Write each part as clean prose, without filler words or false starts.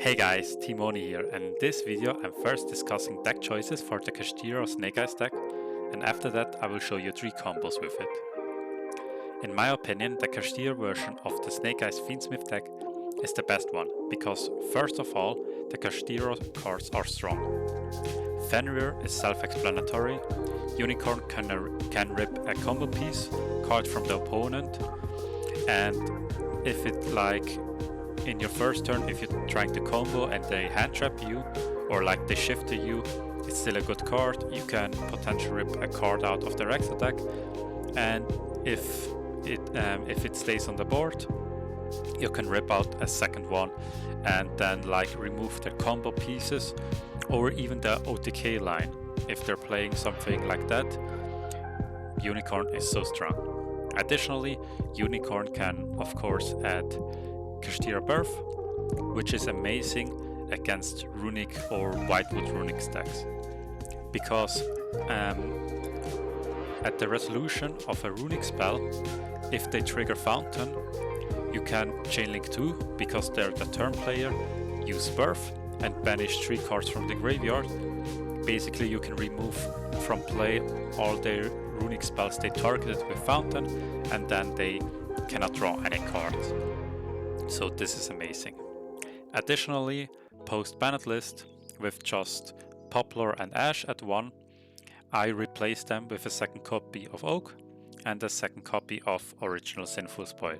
Hey guys, Timoni here, and in this video I'm first discussing deck choices for the Kashtira Snake Eyes deck, and after that I will show you 3 combos with it. In my opinion, the Kashtira version of the Snake Eyes Fiendsmith deck is the best one, because first of all, the Kashtira cards are strong. Fenrir is self-explanatory, Unicorn can rip a combo piece card from the opponent, and if it in your first turn, if you're trying to combo and they hand trap you, or they shift to you, it's still a good card. You can potentially rip a card out of their extra deck, and if it stays on the board, you can rip out a second one and then remove the combo pieces or even the OTK line. If they're playing something like that, Unicorn is so strong. Additionally, Unicorn can of course add Kashtira Birth, which is amazing against Runic or Whitewood Runic stacks, because at the resolution of a Runic spell, if they trigger Fountain, you can Chainlink 2, because they're the turn player, use Birth and banish 3 cards from the graveyard. Basically you can remove from play all their Runic spells they targeted with Fountain, and then they cannot draw any cards. So this is amazing. Additionally, post Bannedlist with just Poplar and Ash at 1, I replace them with a second copy of Oak and a second copy of Original Sinful Spoil.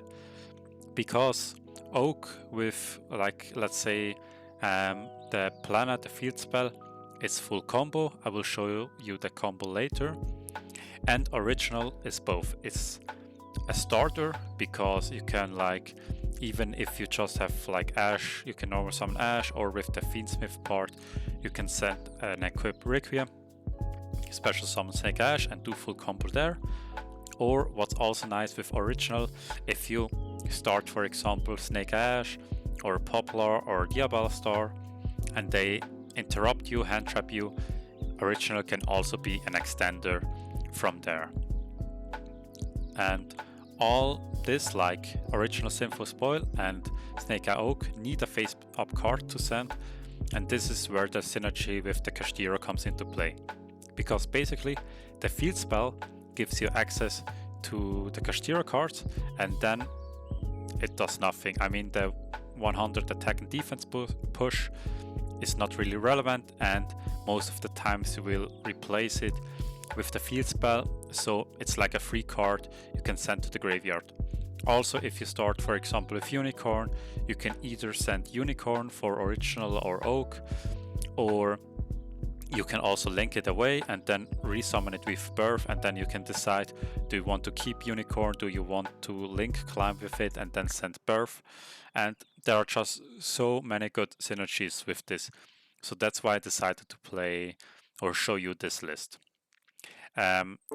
Because Oak with let's say the Planet, the field spell, is full combo. I will show you the combo later. And Original is both. It's a starter because you can even if you just have Ash, you can normal summon Ash, or with the Fiendsmith part, you can send an equip Requiem, special summon Snake Ash and do full combo there. Or what's also nice with Original, if you start for example Snake Ash or Poplar or Diabellstar and they interrupt you, hand trap you, Original can also be an extender from there. And all this, Original Sinful Spoil and Snake Eye Oak, need a face up card to send, and this is where the synergy with the Kashtira comes into play. Because basically the field spell gives you access to the Kashtira cards, and then it does nothing. I mean, the 100 attack and defense push is not really relevant, and most of the times you will replace it with the field spell, so it's like a free card you can send to the graveyard. Also, if you start for example with Unicorn, you can either send Unicorn for Original or Oak, or you can also link it away and then resummon it with Birth, and then you can decide, do you want to keep Unicorn, do you want to link climb with it and then send Birth, and there are just so many good synergies with this. So that's why I decided to play or show you this list.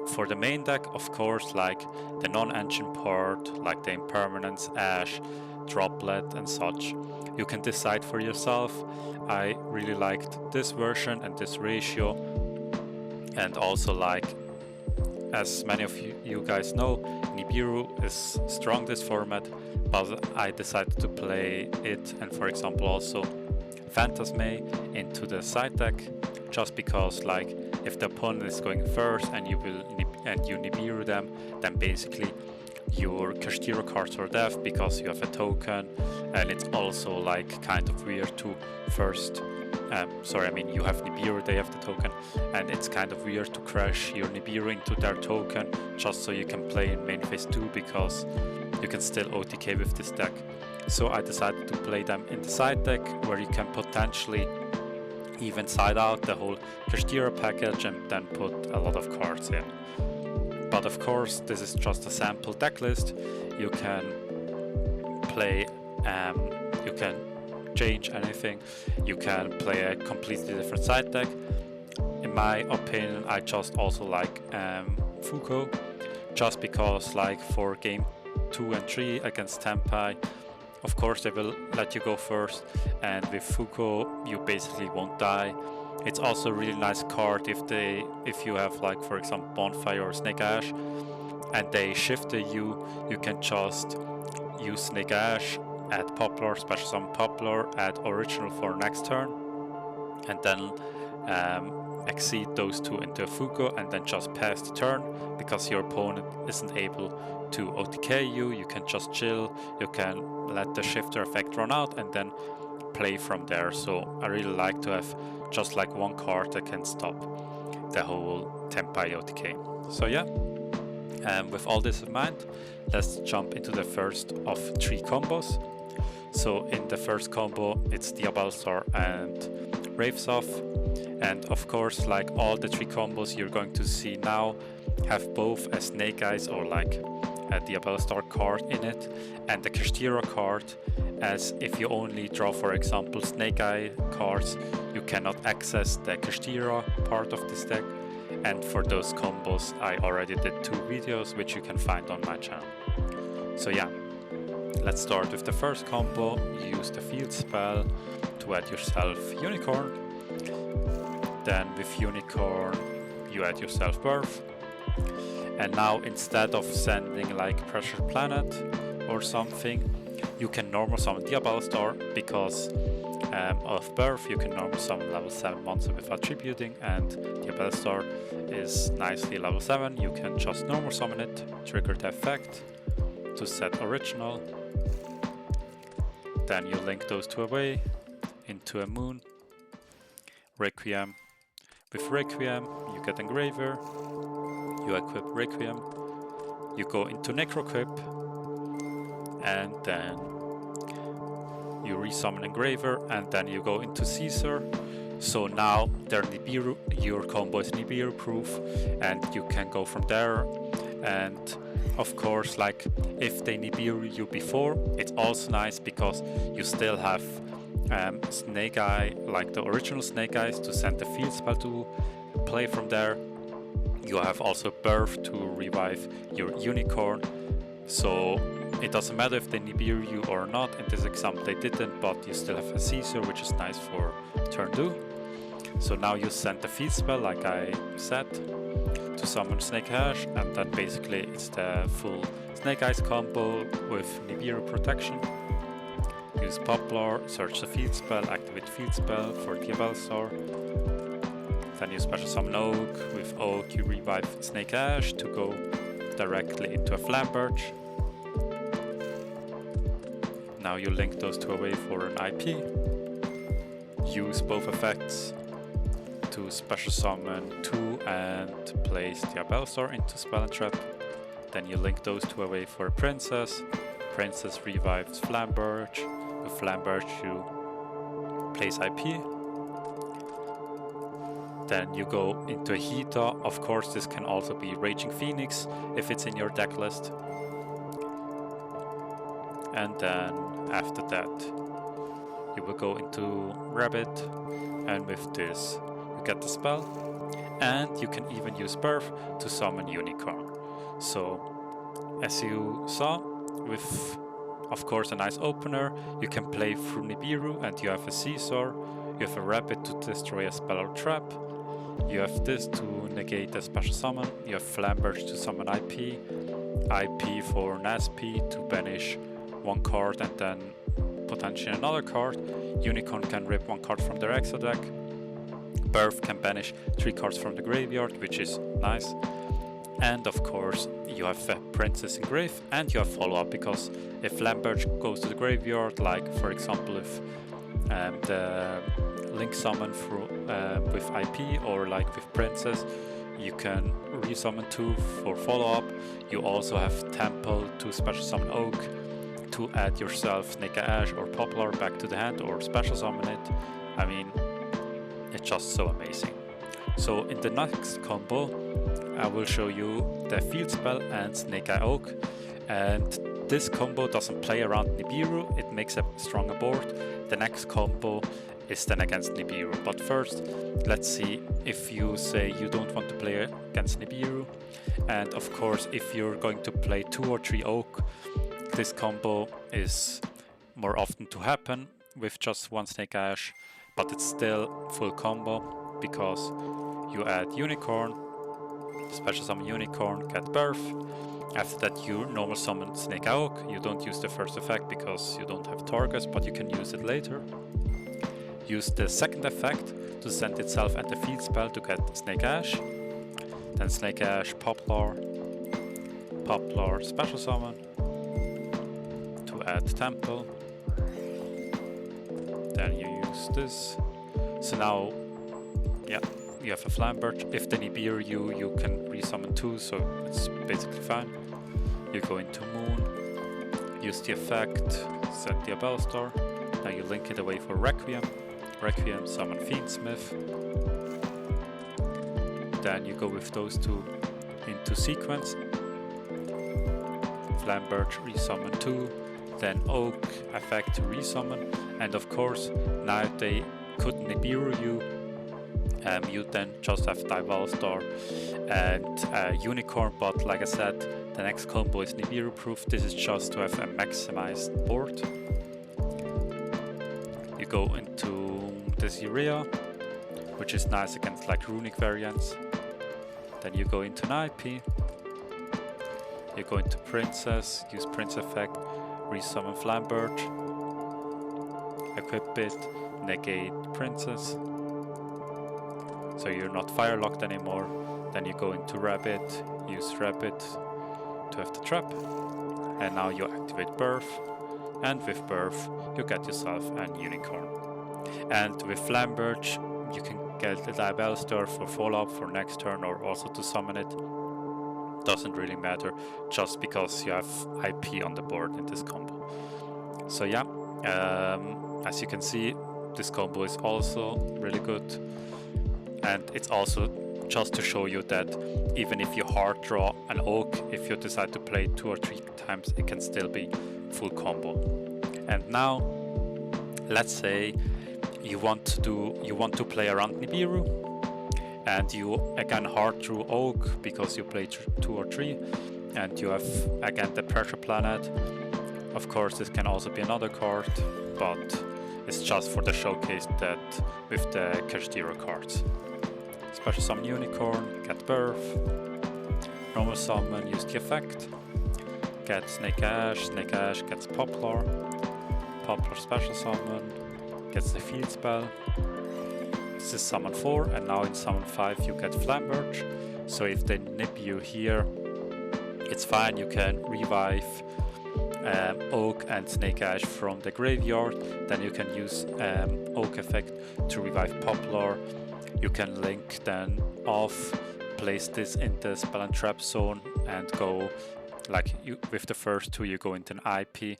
For the main deck, of course, the non-engine part, the Impermanence, Ash, Droplet and such, you can decide for yourself. I really liked this version and this ratio, and also as many of you guys know, Nibiru is strong this format, but I decided to play it and for example also Phantasme into the side deck, just because if the opponent is going first and you Nibiru them, then basically your Kashtira cards are deaf because you have a token, and it's also kind of weird to first you have Nibiru, they have the token, and it's kind of weird to crash your Nibiru into their token just so you can play in main phase 2, because you can still OTK with this deck. So I decided to play them in the side deck, where you can potentially even side out the whole Kashtira package and then put a lot of cards in. But of course this is just a sample deck list. You can play, you can change anything, you can play a completely different side deck. In my opinion, I just also like Fuko, just because for game 2 and 3 against Tempai, of course they will let you go first, and with Fuko you basically won't die. It's also a really nice card if you have for example Bonfire or Snake Ash and they shift you, you can just use Snake Ash add Poplar, special summon Poplar, add Original for next turn, and then exceed those two into a Fugo and then just pass the turn, because your opponent isn't able to OTK you. You can just chill, you can let the shifter effect run out and then play from there. So I really like to have just like one card that can stop the whole Tempai OTK. So yeah, with all this in mind, let's jump into the first of 3 combos. So in the first combo, it's Diabellstar and Waritsoth, and of course, like all the 3 combos you're going to see now, have both a Snake Eyes or like a Diabellstar card in it, and the Kashtira card, as if you only draw, for example, Snake Eye cards, you cannot access the Kashtira part of this deck. And for those combos, I already did 2 videos, which you can find on my channel. So yeah, let's start with the first combo. You use the field spell to add yourself Unicorn. Then with Unicorn, you add yourself Birth. And now instead of sending like Pressure Planet or something, you can normal summon Diabellstar, because of Birth you can normal summon level 7 monster without tributing, and Diabellstar is nicely level 7. You can just normal summon it, trigger the effect to set Original. Then you link those 2 away into a Moon. Requiem. With Requiem you get Engraver, you equip Requiem, you go into Necroquip, and then you resummon Engraver, and then you go into Caesar. So now they're Nibiru, your combo is Nibiru proof, and you can go from there. And of course, like if they Nibiru you before, it's also nice because you still have Snake Eye, like the original Snake Eyes, to send the field spell to play from there. You have also Birth to revive your Unicorn. So it doesn't matter if they Nibiru you or not. In this example they didn't, but you still have a Caesar, which is nice for turn 2. So now you send the field spell, like I said, to summon Snake Hash, and then basically it's the full Snake Eyes combo with Nibiru protection. Use Poplar, search the field spell, activate field spell for Diabellstar. Then you special summon Oak. With Oak you revive Snake Ash to go directly into a Flamberge. Now you link those 2 away for an IP. Use both effects to special summon 2 and place Diabellstar into Spell and Trap. Then you link those 2 away for a Princess. Princess revives Flamberge. With Flamberge you place IP. Then you go into a Hita. Of course this can also be Raging Phoenix if it's in your deck list. And then after that you will go into Rabbit, and with this you get the spell, and you can even use Birth to summon Unicorn. So as you saw, with of course a nice opener, you can play through Nibiru, and you have a Caesar, you have a Rabbit to destroy a spell or trap, you have this to negate a special summon, you have Flamberge to summon IP, IP for Nasp to banish 1 card and then potentially another card. Unicorn can rip 1 card from their extra deck. Birth can banish 3 cards from the graveyard, which is nice. And of course you have a Princess in grave, and you have follow-up, because if Flamberge goes to the graveyard, like for example if the Link summon through, with IP, or like with Princess, you can resummon 2 for follow-up. You also have Temple to special summon Oak to add yourself Snake Ash or Poplar back to the hand, or special summon it. I mean, it's just so amazing. So in the next combo I will show you the field spell and Snake Eye Oak, and this combo doesn't play around Nibiru, it makes a stronger board. The next combo is then against Nibiru, but first let's see if you say you don't want to play against Nibiru, and of course if you're going to play 2 or 3 Oak, this combo is more often to happen with just 1 Snake Ash, but it's still full combo because you add Unicorn, Special summon Unicorn, get Birth. After that you normal summon Snake Oak. You don't use the first effect because you don't have targets, but you can use it later. Use the second effect to send itself and the field spell to get Snake Ash. Then Snake Ash, Poplar, special summon to add Temple. Then you use this. So now, yeah, you have a Flambirch. If they Nibiru you can resummon 2, so it's basically fine. You go into Moon, use the effect, set Diabellstar. Now you link it away for Requiem. Requiem, summon Fiendsmith. Then you go with those two into sequence. Flambirch, resummon 2. Then Oak, effect to resummon. And of course, now they couldn't Nibiru you. You then just have Diabellstar and Unicorn, but like I said, the next combo is Nibiru proof. This is just to have a maximized board. You go into this area, which is nice against like runic variants. Then you go into an IP. You go into Princess, use Prince effect, resummon Flambirch, equip it, negate Princess. So you're not fire locked anymore. Then you go into Rabbit, use Rabbit to have the trap. And now you activate Birth. And with Birth, you get yourself an Unicorn. And with Flambirch, you can get the Diabellstar for follow-up for next turn or also to summon it. Doesn't really matter, just because you have IP on the board in this combo. So yeah, as you can see, this combo is also really good. And it's also just to show you that even if you hard draw an Oak, if you decide to play 2 or 3 times, it can still be full combo. And now, let's say you want to play around Nibiru, and you again hard drew Oak because you played 2 or 3, and you have again the Pressure Planet. Of course, this can also be another card, but it's just for the showcase that with the Kashtira cards. Special summon Unicorn, get Birth. Normal summon, use the effect. Get Snake Ash gets Poplar. Poplar special summon, gets the field spell. This is summon 4, and now in summon 5 you get Flambirch. So if they nip you here, it's fine, you can revive Oak and Snake Ash from the graveyard. Then you can use Oak effect to revive Poplar. You can link then off, place this in the spell and trap zone, and go like with the first 2 you go into an IP,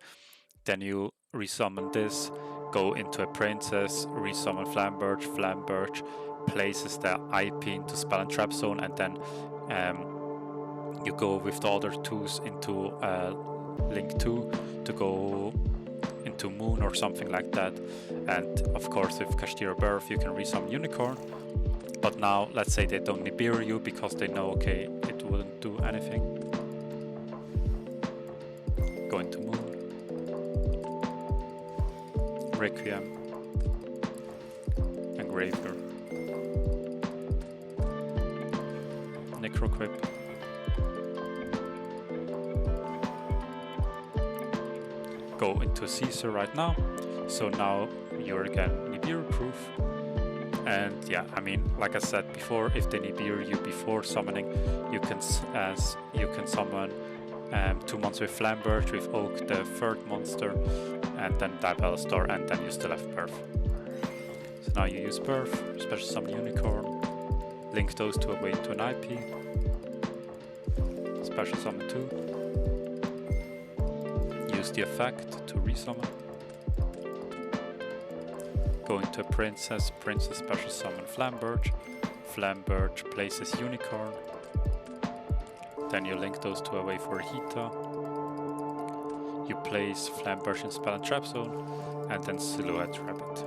then you resummon this, go into a Princess, resummon Flambirch places the IP into spell and trap zone, and then you go with the other 2s into link 2 to go into Moon or something like that. And of course with Kashtira Birth you can resummon Unicorn. But now let's say they don't Nibiru you because they know, okay, it wouldn't do anything. Go into Moon, Requiem, Engraver, Necroquip, go into Caesar right now. So now you're again Nibiru proof. And yeah, I mean, like I said before, if they Nibiru you before summoning, you can summon 2 monsters with Flambirch, with Oak the 3rd monster, and then Diabellstar, and then you still have Birth. So now you use Birth, special summon Unicorn, link those 2 away to an IP, special summon 2, use the effect to resummon. Go into a Princess special summon Flambirch places Unicorn. Then you link those 2 away for Hita. You place Flambirch in spell and trap zone, and then Silhouette Rabbit.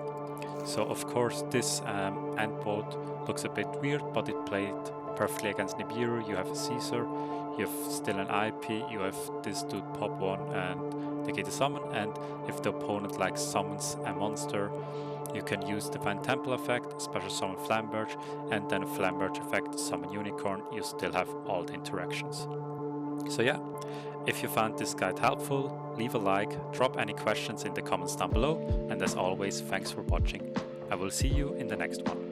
So of course this end board looks a bit weird, but it played perfectly against Nibiru. You have a Caesar, you have still an IP, you have this dude pop 1 and negate the summon, and if the opponent like summons a monster, You can use Divine Temple effect, special summon Flambirch, and then Flambirch effect, summon Unicorn. You still have all the interactions. So yeah, if you found this guide helpful, leave a like, drop any questions in the comments down below, and as always, thanks for watching. I will see you in the next one.